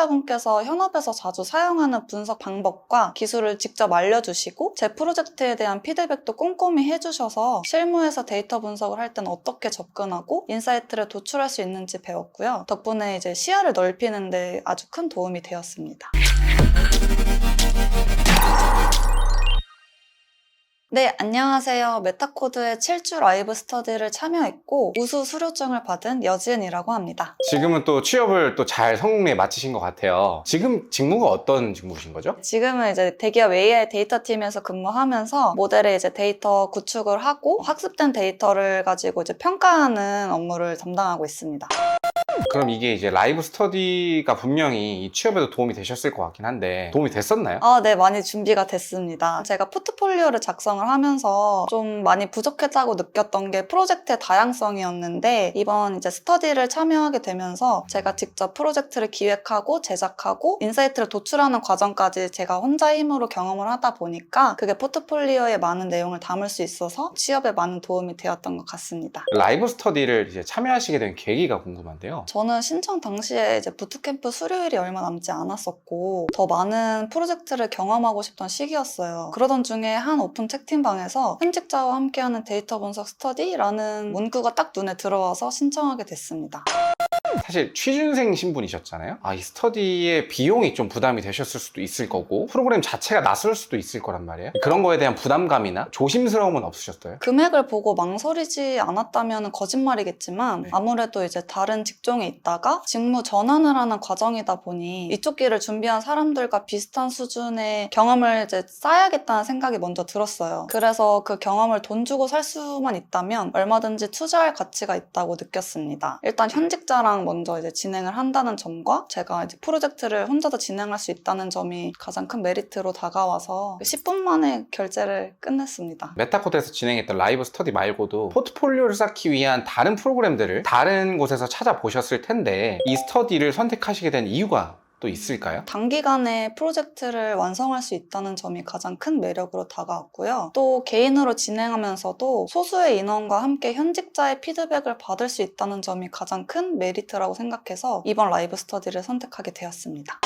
편집자분께서 현업에서 자주 사용하는 분석 방법과 기술을 직접 알려주시고 제 프로젝트에 대한 피드백도 꼼꼼히 해주셔서 실무에서 데이터 분석을 할 때는 어떻게 접근하고 인사이트를 도출할 수 있는지 배웠고요. 덕분에 이제 시야를 넓히는 데 아주 큰 도움이 되었습니다. 네, 안녕하세요. 메타코드의 7주 라이브 스터디를 참여했고 우수 수료증을 받은 여지은이라고 합니다. 지금은 또 취업을 또 잘 성공리에 마치신 것 같아요. 지금 직무가 어떤 직무신 거죠? 지금은 이제 대기업 AI 데이터 팀에서 근무하면서 모델의 이제 데이터 구축을 하고 학습된 데이터를 가지고 이제 평가하는 업무를 담당하고 있습니다. 그럼 이게 이제 라이브 스터디가 분명히 이 취업에도 도움이 되셨을 것 같긴 한데 도움이 됐었나요? 네, 많이 준비가 됐습니다. 제가 포트폴리오를 작성을 하면서 좀 많이 부족했다고 느꼈던 게 프로젝트의 다양성이었는데 이번 이제 스터디를 참여하게 되면서 제가 직접 프로젝트를 기획하고 제작하고 인사이트를 도출하는 과정까지 제가 혼자 힘으로 경험을 하다 보니까 그게 포트폴리오에 많은 내용을 담을 수 있어서 취업에 많은 도움이 되었던 것 같습니다. 라이브 스터디를 이제 참여하시게 된 계기가 궁금한데요. 저는 신청 당시에 이제 부트캠프 수료일이 얼마 남지 않았었고 더 많은 프로젝트를 경험하고 싶던 시기였어요. 그러던 중에 한 오픈 채팅방에서 현직자와 함께하는 데이터 분석 스터디라는 문구가 딱 눈에 들어와서 신청하게 됐습니다. 사실 취준생 신분이셨잖아요. 이 스터디의 비용이 좀 부담이 되셨을 수도 있을 거고 프로그램 자체가 낯설 수도 있을 거란 말이에요. 그런 거에 대한 부담감이나 조심스러움은 없으셨어요? 금액을 보고 망설이지 않았다면 거짓말이겠지만 아무래도 이제 다른 직종에 있다가 직무 전환을 하는 과정이다 보니 이쪽 길을 준비한 사람들과 비슷한 수준의 경험을 이제 쌓아야겠다는 생각이 먼저 들었어요. 그래서 그 경험을 돈 주고 살 수만 있다면 얼마든지 투자할 가치가 있다고 느꼈습니다. 일단 현직자랑 먼저 이제 진행을 한다는 점과 제가 이제 프로젝트를 혼자서 진행할 수 있다는 점이 가장 큰 메리트로 다가와서 10분 만에 결제를 끝냈습니다. 메타코드에서 진행했던 라이브 스터디 말고도 포트폴리오를 쌓기 위한 다른 프로그램들을 다른 곳에서 찾아보셨을 텐데 이 스터디를 선택하시게 된 이유가 또 있을까요? 단기간에 프로젝트를 완성할 수 있다는 점이 가장 큰 매력으로 다가왔고요. 또 개인으로 진행하면서도 소수의 인원과 함께 현직자의 피드백을 받을 수 있다는 점이 가장 큰 메리트라고 생각해서 이번 라이브 스터디를 선택하게 되었습니다.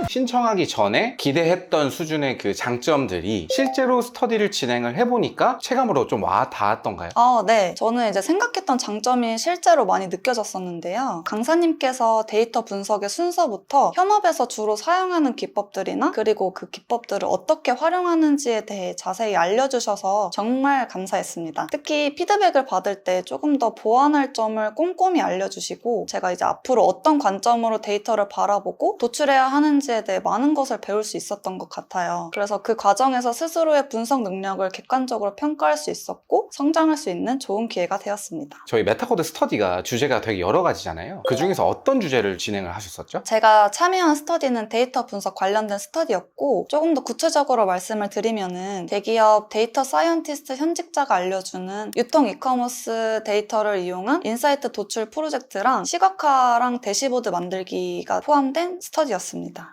신청하기 전에 기대했던 수준의 그 장점들이 실제로 스터디를 진행을 해보니까 체감으로 좀 와 닿았던가요? 네. 저는 이제 생각했던 장점이 실제로 많이 느껴졌었는데요. 강사님께서 데이터 분석의 순서부터 현업에서 주로 사용하는 기법들이나 그리고 그 기법들을 어떻게 활용하는지에 대해 자세히 알려주셔서 정말 감사했습니다. 특히 피드백을 받을 때 조금 더 보완할 점을 꼼꼼히 알려주시고 제가 이제 앞으로 어떤 관점으로 데이터를 바라보고 도출해야 하는지에 대해 많은 것을 배울 수 있었던 것 같아요. 그래서 그 과정에서 스스로의 분석 능력을 객관적으로 평가할 수 있었고 성장할 수 있는 좋은 기회가 되었습니다. 저희 메타코드 스터디가 주제가 되게 여러 가지잖아요. 그 중에서 어떤 주제를 진행을 하셨었죠? 제가 참여한 스터디는 데이터 분석 관련된 스터디였고 조금 더 구체적으로 말씀을 드리면은 대기업 데이터 사이언티스트 현직자가 알려주는 유통 이커머스 데이터를 이용한 인사이트 도출 프로젝트랑 시각화랑 대시보드 만들기가 포함된 스터디였습니다.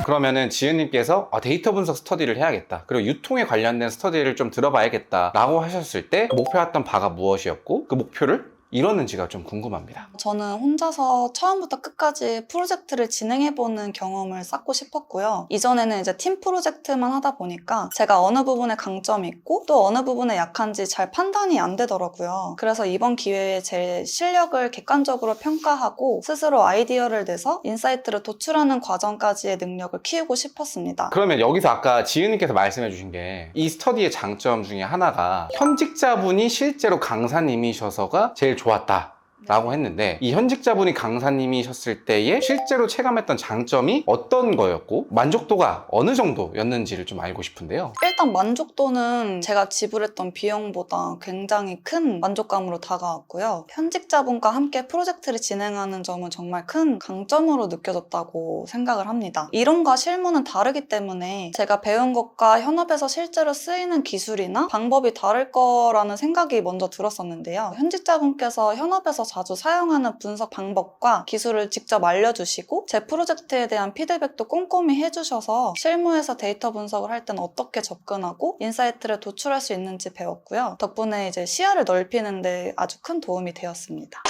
그러면은 지은님께서 데이터 분석 스터디를 해야겠다, 그리고 유통에 관련된 스터디를 좀 들어봐야겠다 라고 하셨을 때 목표했던 바가 무엇이었고 그 목표를 이뤘는지가 좀 궁금합니다. 저는 혼자서 처음부터 끝까지 프로젝트를 진행해보는 경험을 쌓고 싶었고요. 이전에는 이제 팀 프로젝트만 하다 보니까 제가 어느 부분에 강점이 있고 또 어느 부분에 약한지 잘 판단이 안 되더라고요. 그래서 이번 기회에 제 실력을 객관적으로 평가하고 스스로 아이디어를 내서 인사이트를 도출하는 과정까지의 능력을 키우고 싶었습니다. 그러면 여기서 아까 지은님께서 말씀해 주신 게 이 스터디의 장점 중에 하나가 현직자분이 실제로 강사님이셔서가 제일 좋았다 라고 했는데 이 현직자분이 강사님이셨을 때에 실제로 체감했던 장점이 어떤 거였고 만족도가 어느 정도였는지를 좀 알고 싶은데요. 일단 만족도는 제가 지불했던 비용보다 굉장히 큰 만족감으로 다가왔고요. 현직자분과 함께 프로젝트를 진행하는 점은 정말 큰 강점으로 느껴졌다고 생각을 합니다. 이론과 실무는 다르기 때문에 제가 배운 것과 현업에서 실제로 쓰이는 기술이나 방법이 다를 거라는 생각이 먼저 들었었는데요. 현직자분께서 현업에서 자주 사용하는 분석 방법과 기술을 직접 알려주시고 제 프로젝트에 대한 피드백도 꼼꼼히 해주셔서 실무에서 데이터 분석을 할 때는 어떻게 접근하고 인사이트를 도출할 수 있는지 배웠고요. 덕분에 이제 시야를 넓히는 데 아주 큰 도움이 되었습니다.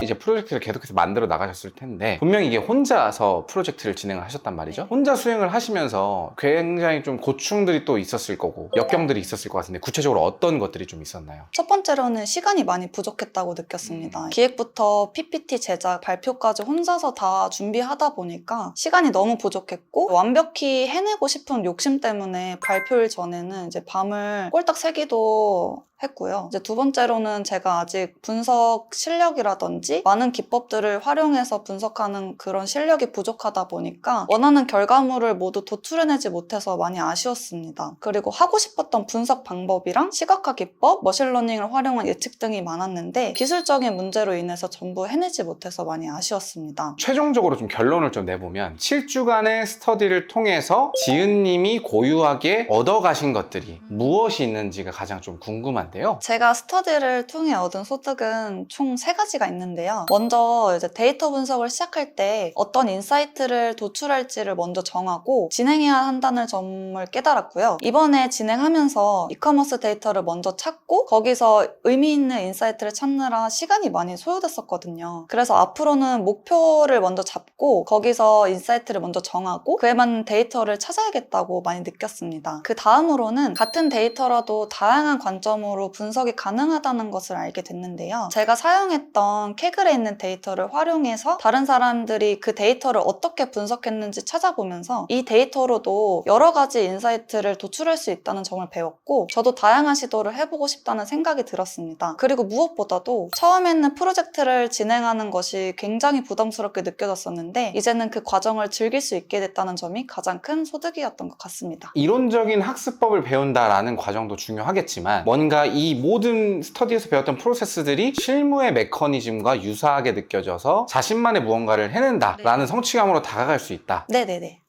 이제 프로젝트를 계속해서 만들어 나가셨을 텐데 분명히 이게 혼자서 프로젝트를 진행을 하셨단 말이죠. 혼자 수행을 하시면서 굉장히 좀 고충들이 또 있었을 거고 역경들이 있었을 것 같은데 구체적으로 어떤 것들이 좀 있었나요? 첫 번째로는 시간이 많이 부족했다고 느꼈습니다. 기획부터 PPT 제작, 발표까지 혼자서 다 준비하다 보니까 시간이 너무 부족했고 완벽히 해내고 싶은 욕심 때문에 발표일 전에는 이제 밤을 꼴딱 새기도 했고요. 이제 두 번째로는 제가 아직 분석 실력이라든지 많은 기법들을 활용해서 분석하는 그런 실력이 부족하다 보니까 원하는 결과물을 모두 도출해내지 못해서 많이 아쉬웠습니다. 그리고 하고 싶었던 분석 방법이랑 시각화 기법, 머신러닝을 활용한 예측 등이 많았는데 기술적인 문제로 인해서 전부 해내지 못해서 많이 아쉬웠습니다. 최종적으로 좀 결론을 좀 내보면 7주간의 스터디를 통해서 지은님이 고유하게 얻어가신 것들이 무엇이 있는지가 가장 좀 궁금한데요. 제가 스터디를 통해 얻은 소득은 총 3가지가 있는데요. 먼저 이제 데이터 분석을 시작할 때 어떤 인사이트를 도출할지를 먼저 정하고 진행해야 한다는 점을 깨달았고요. 이번에 진행하면서 이커머스 데이터를 먼저 찾고 거기서 의미 있는 인사이트를 찾느라 시간이 많이 소요됐었거든요. 그래서 앞으로는 목표를 먼저 잡고 거기서 인사이트를 먼저 정하고 그에 맞는 데이터를 찾아야겠다고 많이 느꼈습니다. 그 다음으로는 같은 데이터라도 다양한 관점으로 분석이 가능하다는 것을 알게 됐는데요. 제가 사용했던 캐글에 있는 데이터를 활용해서 다른 사람들이 그 데이터를 어떻게 분석했는지 찾아보면서 이 데이터로도 여러 가지 인사이트를 도출할 수 있다는 점을 배웠고 저도 다양한 시도를 해보고 싶다는 생각이 들었습니다. 그리고 무엇보다도 처음에는 프로젝트를 진행하는 것이 굉장히 부담스럽게 느껴졌었는데 이제는 그 과정을 즐길 수 있게 됐다는 점이 가장 큰 소득이었던 것 같습니다. 이론적인 학습법을 배운다라는 과정도 중요하겠지만 뭔가 이 모든 스터디에서 배웠던 프로세스들이 실무의 메커니즘과 유사하게 느껴져서 자신만의 무언가를 해낸다라는 성취감으로 다가갈 수 있다. 네네네.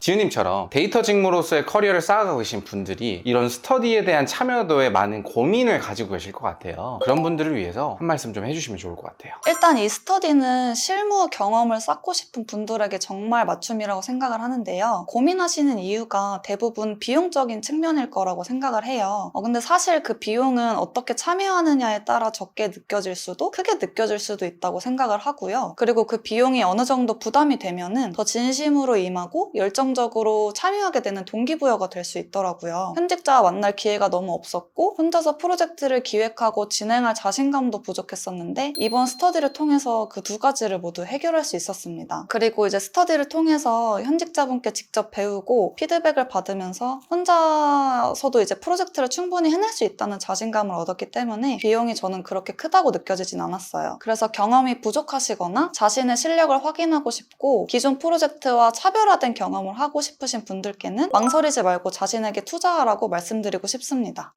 지은님처럼 데이터 직무로서의 커리어를 쌓아가고 계신 분들이 이런 스터디에 대한 참여도에 많은 고민을 가지고 계실 것 같아요. 그런 분들을 위해서 한 말씀 좀 해주시면 좋을 것 같아요. 일단 이 스터디는 실무 경험을 쌓고 싶은 분들에게 정말 맞춤이라고 생각을 하는데요. 고민하시는 이유가 대부분 비용적인 측면일 거라고 생각을 해요. 근데 사실 그 비용은 어떻게 참여하느냐에 따라 적게 느껴질 수도 크게 느껴질 수도 있다고 생각을 하고요. 그리고 그 비용이 어느 정도 부담이 되면은 더 진심으로 임하고 열정적으로 참여하게 되는 동기부여가 될 수 있더라고요. 현직자와 만날 기회가 너무 없었고 혼자서 프로젝트를 기획하고 진행할 자신감도 부족했었는데 이번 스터디를 통해서 그 2가지를 모두 해결할 수 있었습니다. 그리고 이제 스터디를 통해서 현직자분께 직접 배우고 피드백을 받으면서 혼자서도 이제 프로젝트를 충분히 해낼 수 있다는 자신감을 얻었기 때문에 비용이 저는 그렇게 크다고 느껴지진 않았어요. 그래서 경험이 부족하시거나 자신의 실력을 확인하고 싶고 기존 프로젝트와 차별화된 경험을 하고 싶으신 분들께는 망설이지 말고 자신에게 투자하라고 말씀드리고 싶습니다.